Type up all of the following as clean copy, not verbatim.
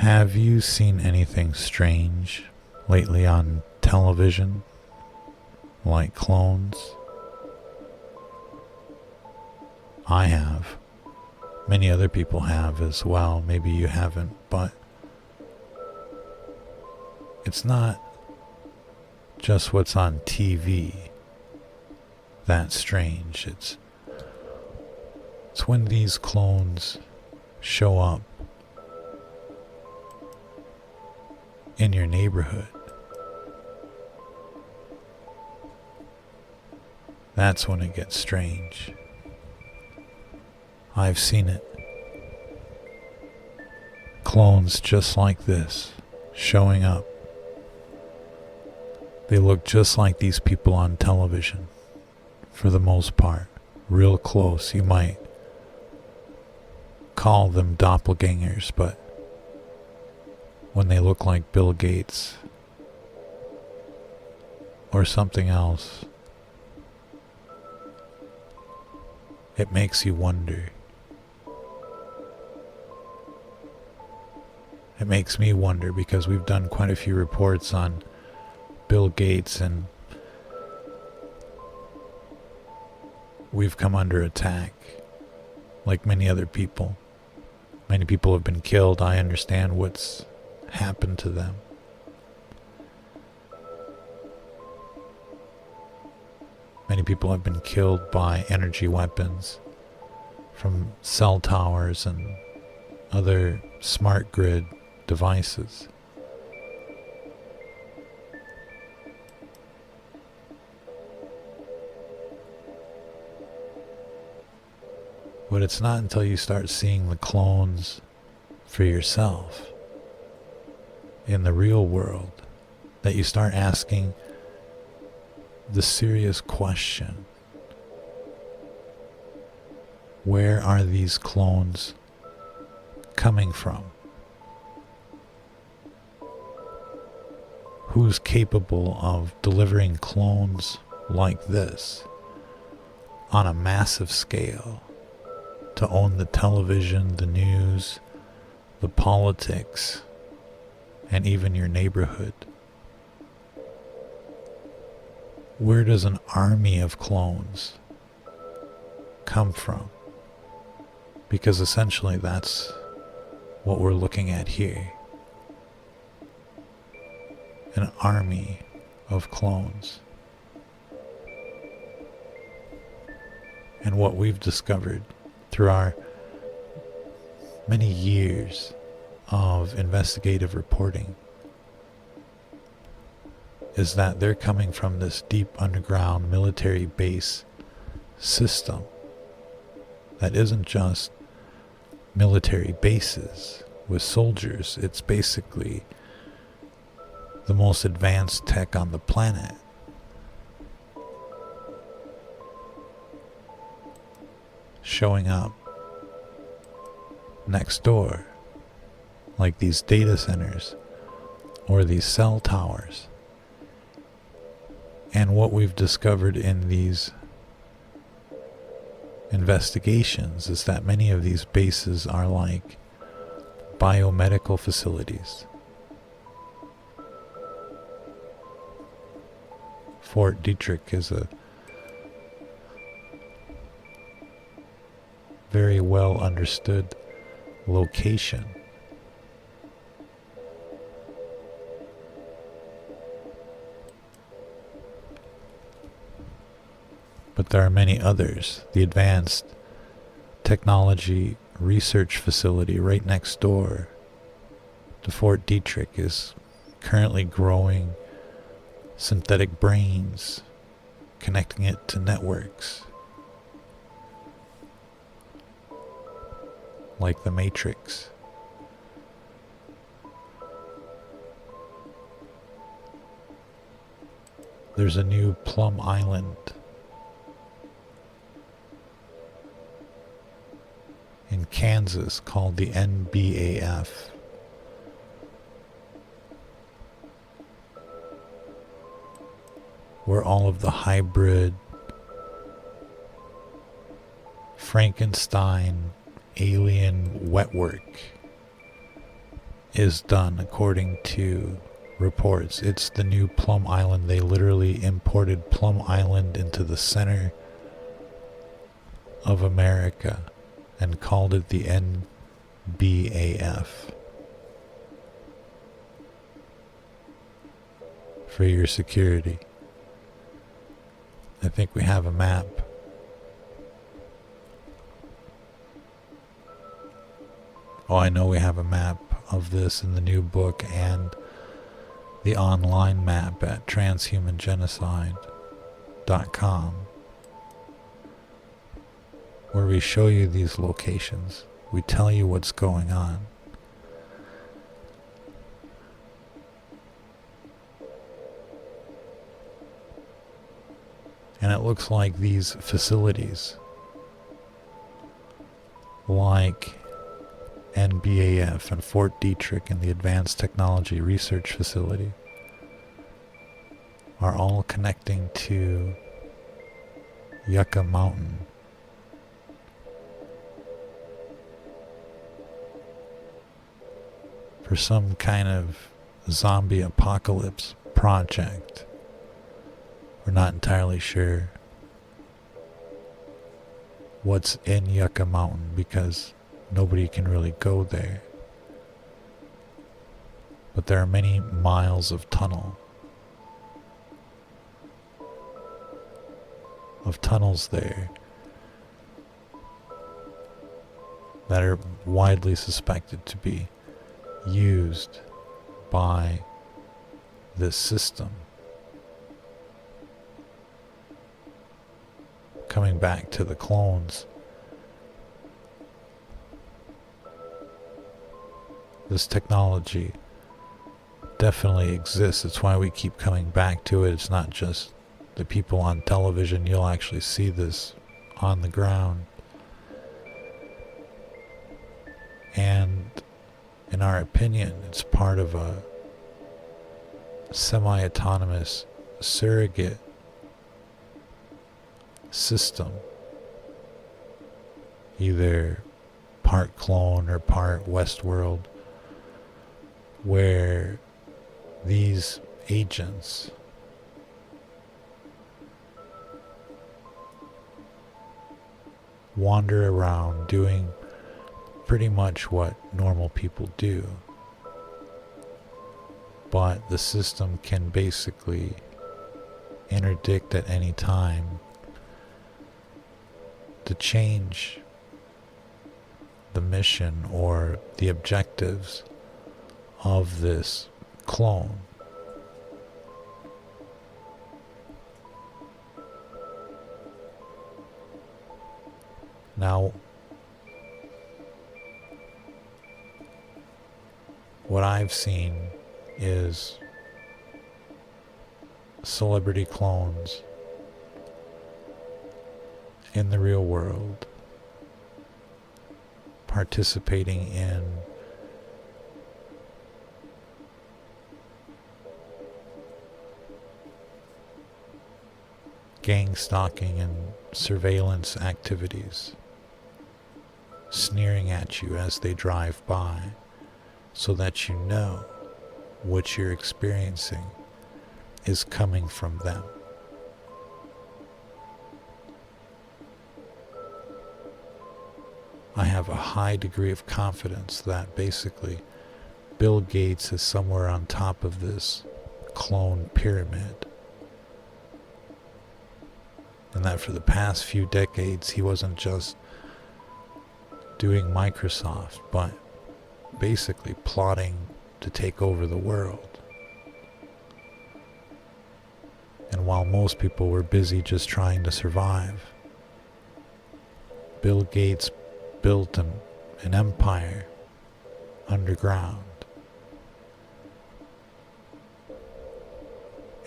Have you seen anything strange lately on television, like clones? I have. Many other people have as well. Maybe you haven't, but it's not just what's on TV that's strange. It's when these clones show up in your neighborhood. That's when it gets strange. I've seen it. Clones just like this, showing up. They look just like these people on television, for the most part. Real close. You might call them doppelgangers, but when they look like Bill Gates or something else, it makes you wonder. It makes me wonder because we've done quite a few reports on Bill Gates and we've come under attack like many other people. Many people have been killed. I understand what's happened to them. Many people have been killed by energy weapons from cell towers and other smart grid devices. But it's not until you start seeing the clones for yourself in the real world that you start asking the serious question: where are these clones coming from? Who's capable of delivering clones like this on a massive scale to own the television, the news, the politics, and even your neighborhood? Where does an army of clones come from? Because essentially that's what we're looking at here. An army of clones. And what we've discovered through our many years of investigative reporting is that they're coming from this deep underground military base system that isn't just military bases with soldiers. It's basically the most advanced tech on the planet. Showing up next door, like these data centers or these cell towers. And what we've discovered in these investigations is that many of these bases are like biomedical facilities. Fort Detrick is a very well understood location. But there are many others. The Advanced Technology Research Facility right next door to Fort Detrick is currently growing synthetic brains, connecting it to networks like the Matrix. There's a new Plum Island in Kansas called the NBAF. Where all of the hybrid Frankenstein alien wet work is done according to reports. It's the new Plum Island. They literally imported Plum Island into the center of America and called it the NBAF. For your security. I think we have a map. Oh, I know we have a map of this in the new book and the online map at transhumangenocide.com, where we show you these locations. We tell you what's going on. And it looks like these facilities, like NBAF and Fort Detrick and the Advanced Technology Research Facility, are all connecting to Yucca Mountain. For some kind of zombie apocalypse project. We're not entirely sure what's in Yucca Mountain because nobody can really go there. But there are many miles of tunnels there that are widely suspected to be used by this system. Coming back to the clones, this technology definitely exists. It's why we keep coming back to it. It's not just the people on television. You'll actually see this on the ground. And in our opinion, it's part of a semi-autonomous surrogate system, either part clone or part Westworld, where these agents wander around doing pretty much what normal people do, but the system can basically interdict at any time to change the mission or the objectives of this clone. Now, what I've seen is celebrity clones in the real world participating in gang stalking and surveillance activities, sneering at you as they drive by, so that you know what you're experiencing is coming from them. I have a high degree of confidence that basically Bill Gates is somewhere on top of this clone pyramid. And that for the past few decades he wasn't just doing Microsoft, but basically plotting to take over the world. And while most people were busy just trying to survive, Bill Gates built an empire underground.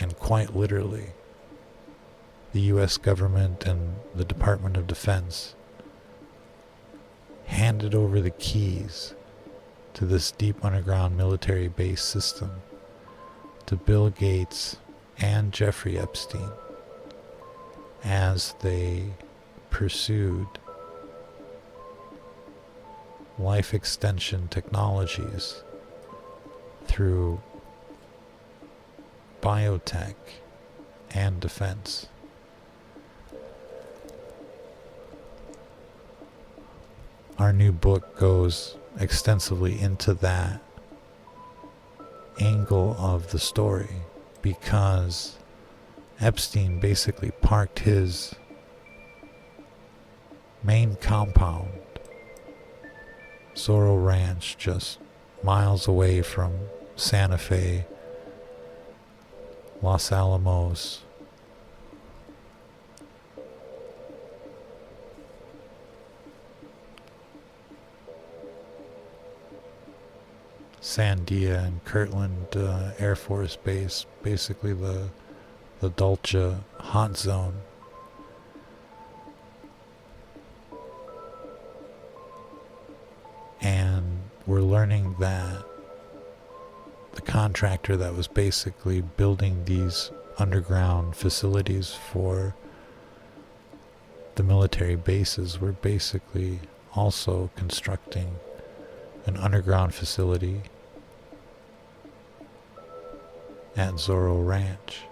And quite literally, the US government and the Department of Defense handed over the keys to this deep underground military base system to Bill Gates and Jeffrey Epstein as they pursued life extension technologies through biotech and defense. Our new book goes extensively into that angle of the story because Epstein basically parked his main compound, Zorro Ranch, just miles away from Santa Fe, Los Alamos, Sandia and Kirtland Air Force Base, basically the Dulce hot zone. And we're learning that the contractor that was basically building these underground facilities for the military bases were basically also constructing an underground facility at Zorro Ranch.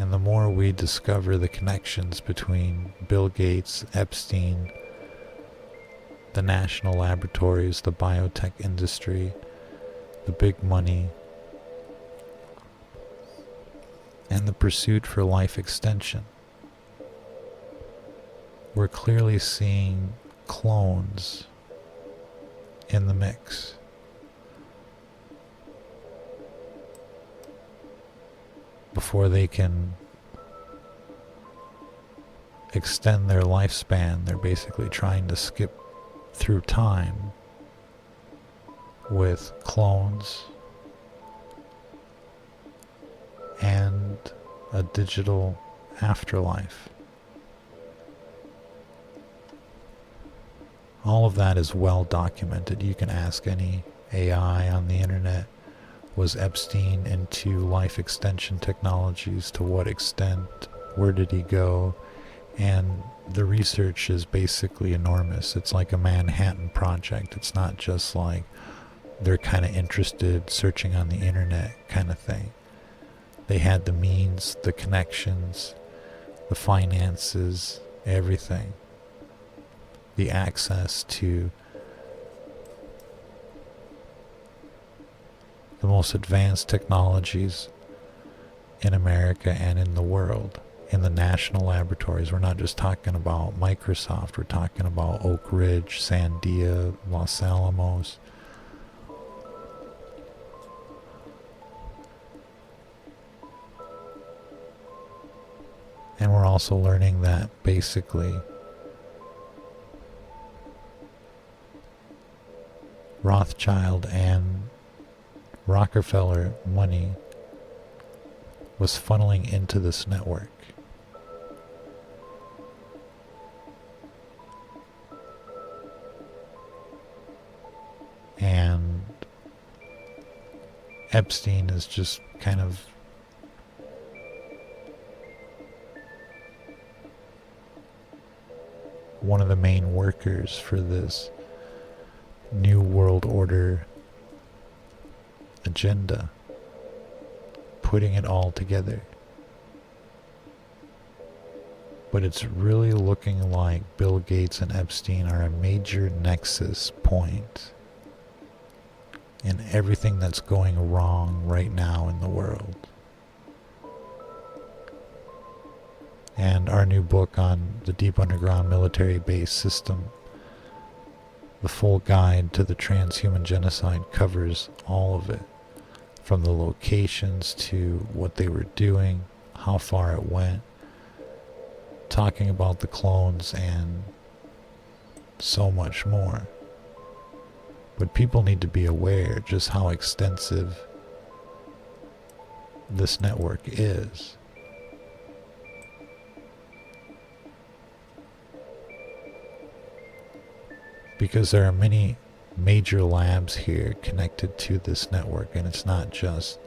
And the more we discover the connections between Bill Gates, Epstein, the national laboratories, the biotech industry, the big money, and the pursuit for life extension, we're clearly seeing clones in the mix. Before they can extend their lifespan, they're basically trying to skip through time with clones and a digital afterlife. All of that is well documented. You can ask any AI on the internet, was Epstein into life extension technologies? To what extent? Where did he go? And the research is basically enormous. It's like a Manhattan Project. It's not just like they're kind of interested, searching on the internet kind of thing. They had the means, the connections, the finances, everything. The access to the most advanced technologies in America and in the world, in the national laboratories. We're not just talking about Microsoft, we're talking about Oak Ridge, Sandia, Los Alamos. And we're also learning that basically Rothschild and Rockefeller money was funneling into this network. And Epstein is just kind of one of the main workers for this New World Order agenda, putting it all together. But it's really looking like Bill Gates and Epstein are a major nexus point in everything that's going wrong right now in the world. And our new book on the Deep Underground Military Base System, the full guide to the transhuman genocide, covers all of it, from the locations to what they were doing, how far it went, talking about the clones and so much more. But people need to be aware just how extensive this network is. Because there are many major labs here connected to this network, and it's not just